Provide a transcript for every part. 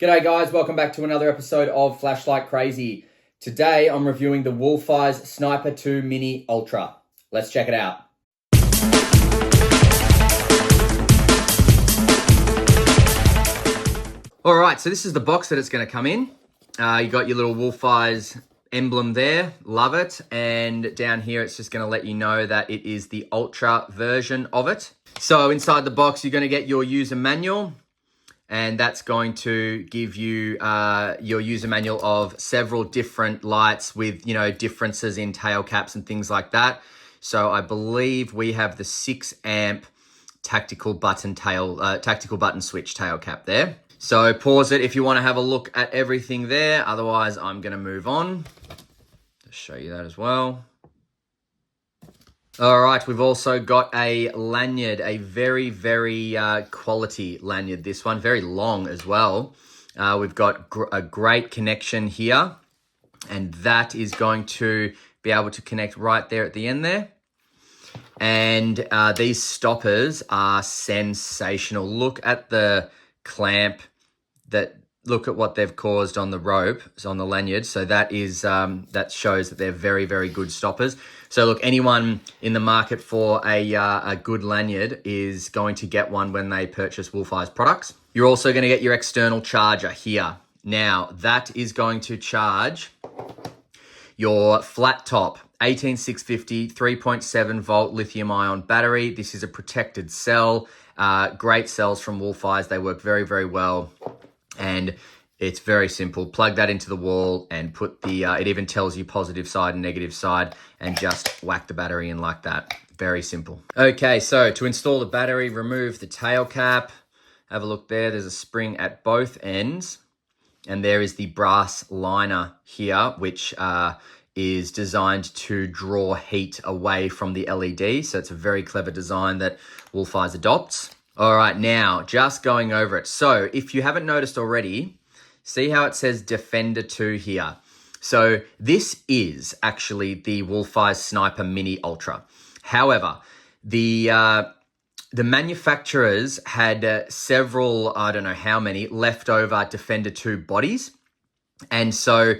G'day guys, welcome back to another episode of Flashlight Crazy. Today I'm reviewing the WolfEyes Sniper 2 Mini Ultra. Let's check it out. Alright, so this is the box that it's going to come in. You got your little WolfEyes emblem there, love it. And down here it's just going to let you know that it is the Ultra version of it. So inside the box you're going to get your user manual. And that's going to give you your user manual of several different lights with, differences in tail caps and things like that. So I believe we have the 6 amp tactical button switch tail cap there. So pause it if you want to have a look at everything there. Otherwise, I'm going to move on to show you that as well. All right, we've also got a lanyard, a very, very quality lanyard. This one, very long as well. We've got a great connection here, and that is going to be able to connect right there at the end there. And these stoppers are sensational. Look at the clamp, look at what they've caused on the rope, on the lanyard. So that is that shows that they're very, very good stoppers. So look, anyone in the market for a good lanyard is going to get one when they purchase WolfEyes products. You're also going to get your external charger here. Now, that is going to charge your flat top 18650 3.7 volt lithium ion battery. This is a protected cell. Great cells from WolfEyes. They work very, very well. And it's very simple. Plug that into the wall and put the, it even tells you positive side and negative side, and just whack the battery in like that. Very simple. Okay, so to install the battery, remove the tail cap. Have a look there. There's a spring at both ends. And there is the brass liner here, which is designed to draw heat away from the LED. So it's a very clever design that WolfEyes adopts. All right, now just going over it. So if you haven't noticed already, see how it says Defender 2 here. So this is actually the WolfEyes Sniper Mini Ultra. However, the manufacturers had several, I don't know how many, leftover Defender 2 bodies. And so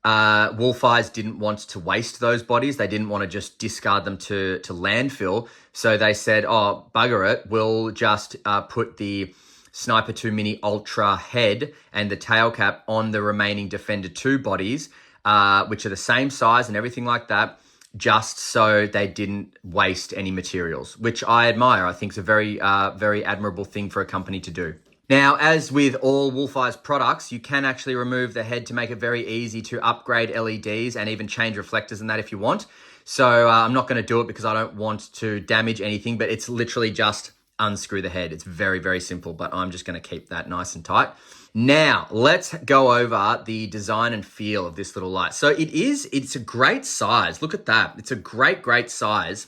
WolfEyes didn't want to waste those bodies. They didn't want to just discard them to landfill. So they said, oh, bugger it. We'll just put the Sniper 2 Mini Ultra head and the tail cap on the remaining Defender 2 bodies, which are the same size and everything like that, just so they didn't waste any materials, which I admire. I think it's a very, very admirable thing for a company to do. Now, as with all WolfEyes products, you can actually remove the head to make it very easy to upgrade LEDs and even change reflectors and that if you want. So I'm not going to do it because I don't want to damage anything, but it's literally just unscrew the head. It's very, very simple, but I'm just going to keep that nice and tight. Now, let's go over the design and feel of this little light. So it's a great size. Look at that. It's a great, great size.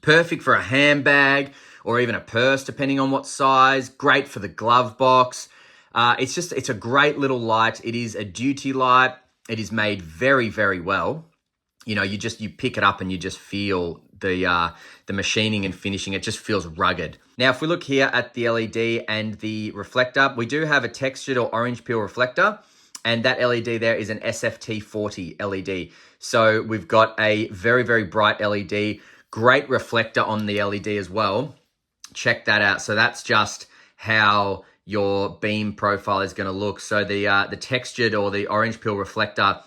Perfect for a handbag or even a purse, depending on what size. Great for the glove box. It's a great little light. It is a duty light. It is made very, very well. You pick it up and you just feel the machining and finishing. It just feels rugged. Now, if we look here at the LED and the reflector, we do have a textured or orange peel reflector, and that LED there is an SFT40 LED. So we've got a very, very bright LED, great reflector on the LED as well. Check that out. So that's just how your beam profile is going to look. So the textured or the orange peel reflector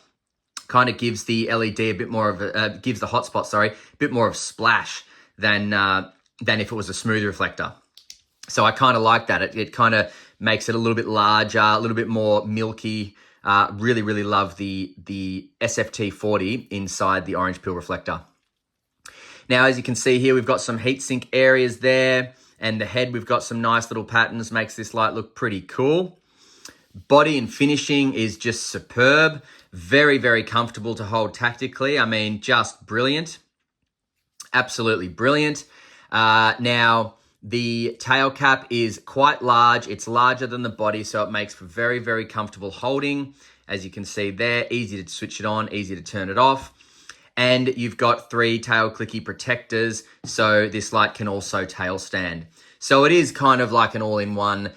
kind of gives the LED a bit more of gives the hotspot, a bit more of splash than if it was a smooth reflector. So I kind of like that. It kind of makes it a little bit larger, a little bit more milky. Really, really love the SFT40 inside the orange peel reflector. Now, as you can see here, we've got some heatsink areas there, and the head, we've got some nice little patterns, makes this light look pretty cool. Body and finishing is just superb. Very, very comfortable to hold tactically. I mean, just brilliant. Absolutely brilliant. Now, the tail cap is quite large. It's larger than the body, so it makes for very, very comfortable holding. As you can see there, easy to switch it on, easy to turn it off. And you've got 3 tail clicky protectors, so this light can also tail stand. So it is kind of like an all-in-one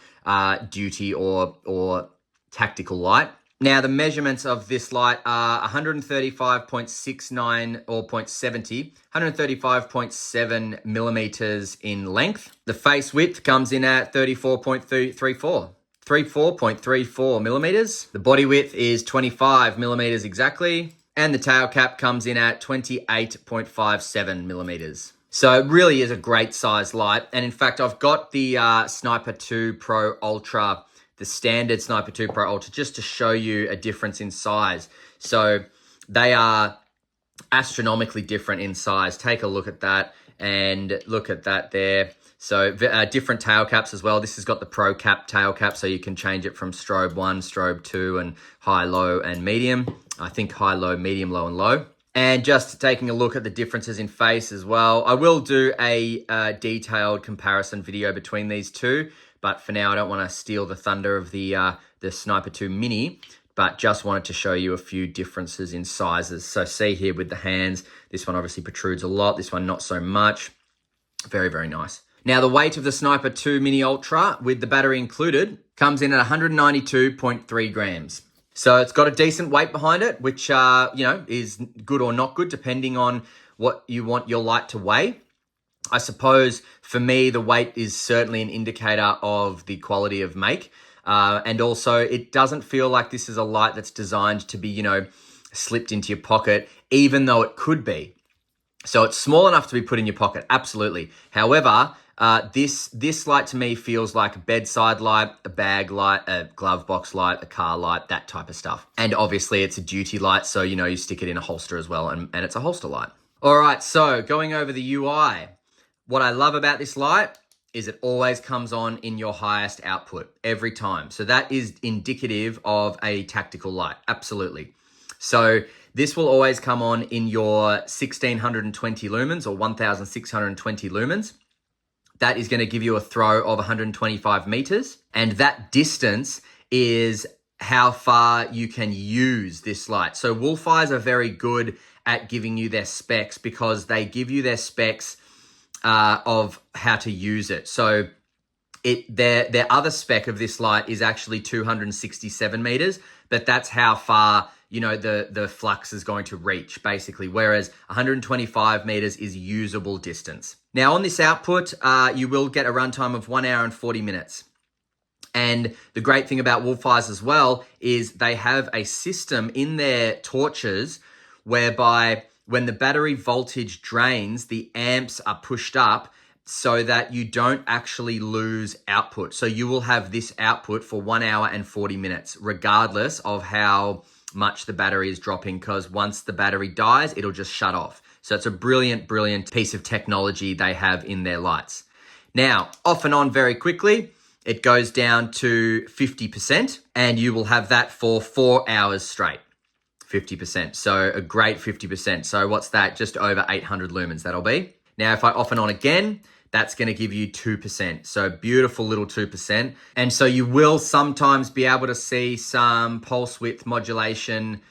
duty or tactical light. Now, the measurements of this light are 135.69 or 0.70, 135.7 millimeters in length. The face width comes in at 34.34 millimeters. The body width is 25 millimeters exactly. And the tail cap comes in at 28.57 millimeters. So it really is a great size light. And in fact, I've got the Sniper 2 Pro Ultra, the standard Sniper 2 Pro Ultra, just to show you a difference in size. So they are astronomically different in size. Take a look at that and look at that there. So different tail caps as well. This has got the Pro Cap tail cap, so you can change it from strobe 1, strobe 2, and high, low, and medium. I think high, low, medium, low, and low. And just taking a look at the differences in face as well. I will do a detailed comparison video between these two, but for now I don't want to steal the thunder of the Sniper 2 Mini, but just wanted to show you a few differences in sizes. So see here with the hands, this one obviously protrudes a lot, this one not so much. Very, very nice. Now the weight of the Sniper 2 Mini Ultra with the battery included comes in at 192.3 grams. So it's got a decent weight behind it, which, is good or not good, depending on what you want your light to weigh. I suppose for me, the weight is certainly an indicator of the quality of make. And also it doesn't feel like this is a light that's designed to be, slipped into your pocket, even though it could be. So it's small enough to be put in your pocket, absolutely. However, this light to me feels like a bedside light, a bag light, a glove box light, a car light, that type of stuff. And obviously it's a duty light, so you stick it in a holster as well, and it's a holster light. All right, so going over the UI, what I love about this light is it always comes on in your highest output every time. So that is indicative of a tactical light, absolutely. So this will always come on in your 1620 lumens or 1620 lumens. That is going to give you a throw of 125 meters. And that distance is how far you can use this light. So WolfEyes are very good at giving you their specs because they give you their specs of how to use it. So their other spec of this light is actually 267 meters, but that's how far the flux is going to reach, basically, whereas 125 meters is usable distance. Now, on this output, you will get a runtime of 1 hour and 40 minutes. And the great thing about WolfEyes as well is they have a system in their torches whereby when the battery voltage drains, the amps are pushed up so that you don't actually lose output. So you will have this output for 1 hour and 40 minutes, regardless of how much the battery is dropping, because once the battery dies, it'll just shut off. So it's a brilliant, brilliant piece of technology they have in their lights. Now, off and on very quickly, it goes down to 50%, and you will have that for 4 hours straight. 50%. So a great 50%. So what's that? Just over 800 lumens that'll be. Now, if I off and on again, that's going to give you 2%. So beautiful little 2%. And so you will sometimes be able to see some pulse width modulation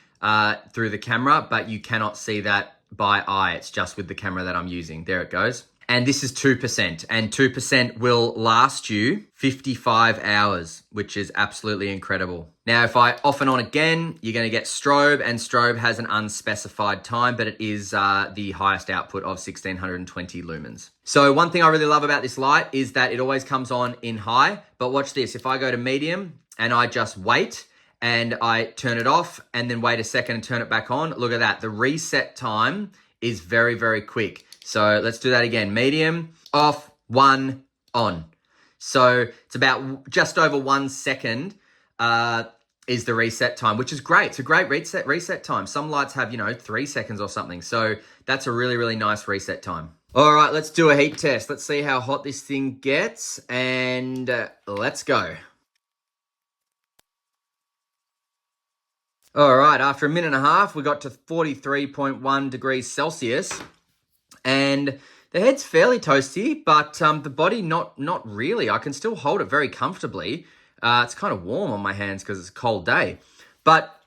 through the camera, but you cannot see that by eye. It's just with the camera that I'm using. There it goes. And this is 2%, and 2% will last you 55 hours, which is absolutely incredible. Now, if I off and on again, you're going to get strobe, and strobe has an unspecified time, but it is the highest output of 1620 lumens. So one thing I really love about this light is that it always comes on in high, but watch this. If I go to medium and I just wait and I turn it off and then wait a second and turn it back on, look at that. The reset time is very, very quick. So let's do that again. Medium, off, 1, on. So it's about just over 1 second is the reset time, which is great. It's a great reset time. Some lights have, 3 seconds or something. So that's a really, really nice reset time. All right, let's do a heat test. Let's see how hot this thing gets, and let's go. All right, after a minute and a half, we got to 43.1 degrees Celsius. And the head's fairly toasty, but the body not really. I can still hold it very comfortably. It's kind of warm on my hands because it's a cold day. But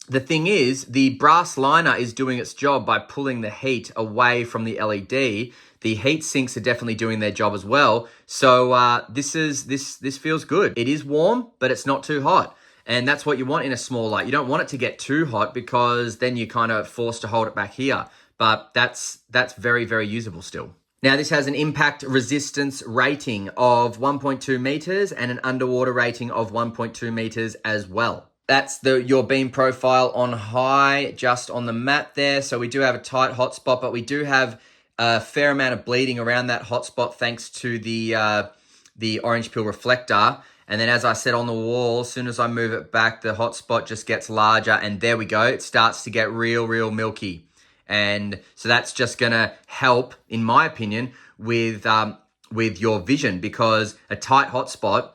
the thing is, the brass liner is doing its job by pulling the heat away from the LED. The heat sinks are definitely doing their job as well. So this feels good. It is warm, but it's not too hot. And that's what you want in a small light. You don't want it to get too hot because then you're kind of forced to hold it back here. But that's very, very usable still. Now, this has an impact resistance rating of 1.2 meters and an underwater rating of 1.2 meters as well. That's your beam profile on high, just on the mat there. So we do have a tight hotspot, but we do have a fair amount of bleeding around that hotspot thanks to the orange peel reflector. And then as I said on the wall, as soon as I move it back, the hotspot just gets larger. And there we go. It starts to get real, real milky. And so that's just going to help, in my opinion, with your vision, because a tight hotspot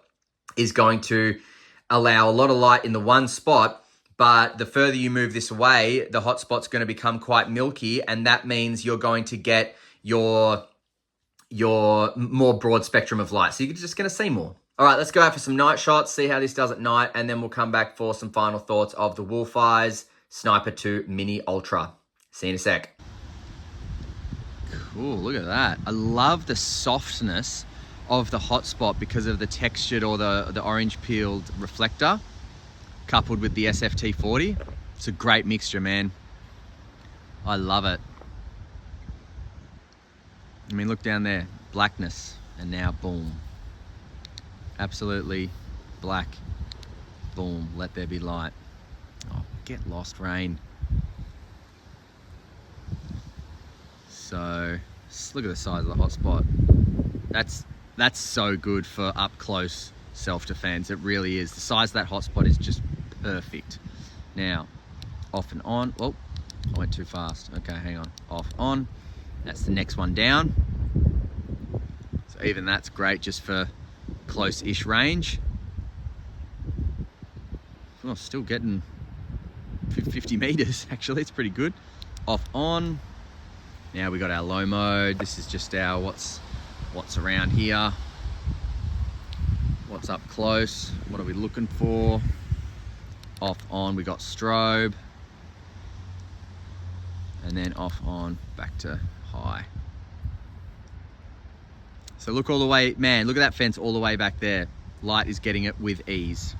is going to allow a lot of light in the one spot, but the further you move this away, the hotspot's going to become quite milky, and that means you're going to get your more broad spectrum of light. So you're just going to see more. All right, let's go out for some night shots, see how this does at night, and then we'll come back for some final thoughts of the WolfEyes Sniper 2 Mini Ultra. See you in a sec. Cool, look at that. I love the softness of the hotspot because of the textured or the orange peeled reflector coupled with the SFT40. It's a great mixture, man. I love it. I mean, look down there, blackness, and now boom. Absolutely black, boom, let there be light. Oh, get lost, rain. So, look at the size of the hotspot. That's so good for up close self-defense. It really is. The size of that hotspot is just perfect. Now, off and on. Oh, I went too fast. Okay, hang on. Off, on. That's the next one down. So even that's great just for close-ish range. Oh, still getting 50 meters, actually. It's pretty good. Off, on. Now we got our low mode. This is just our what's around here. What's up close? What are we looking for? Off, on, we got strobe. And then off, on, back to high. So look all the way, man, look at that fence all the way back there. Light is getting it with ease.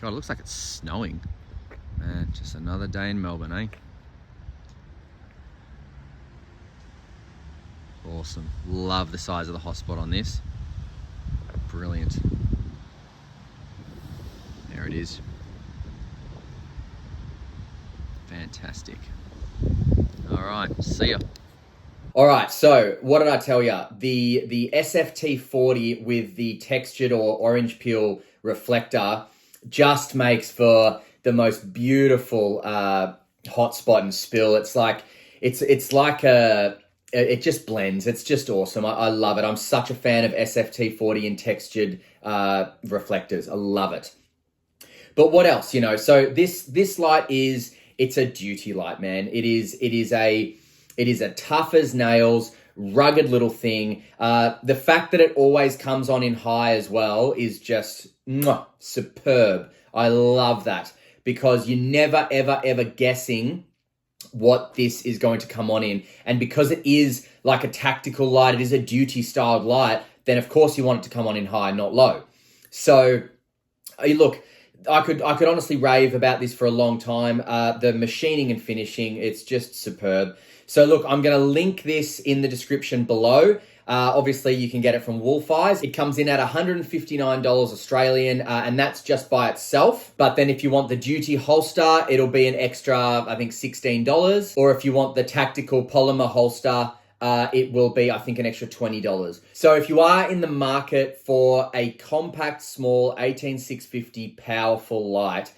God, it looks like it's snowing. Man, just another day in Melbourne, eh? Awesome. Love the size of the hotspot on this. Brilliant. There it is. Fantastic. All right, see ya. All right, so what did I tell you? The SFT40 with the textured or orange peel reflector just makes for the most beautiful hotspot and spill. It's like it just blends. It's just awesome. I love it. I'm such a fan of SFT40 and textured reflectors. I love it. But what else? So this light it's a duty light, man. It is a tough as nails, rugged little thing. The fact that it always comes on in high as well is just superb. I love that because you're never, ever, ever guessing what this is going to come on in. And because it is like a tactical light, it is a duty styled light, then of course you want it to come on in high, not low. So look, I could honestly rave about this for a long time. The machining and finishing, it's just superb. So look, I'm going to link this in the description below. Obviously, you can get it from WolfEyes. It comes in at $159 Australian, and that's just by itself. But then if you want the duty holster, it'll be an extra, I think, $16. Or if you want the tactical polymer holster, it will be, I think, an extra $20. So if you are in the market for a compact, small 18650 powerful light,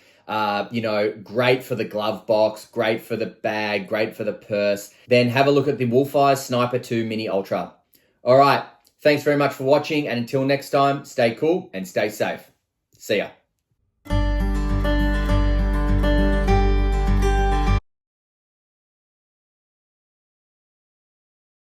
great for the glove box, great for the bag, great for the purse, then have a look at the WolfEyes Sniper 2 Mini Ultra. All right, thanks very much for watching, and until next time, stay cool and stay safe. See ya.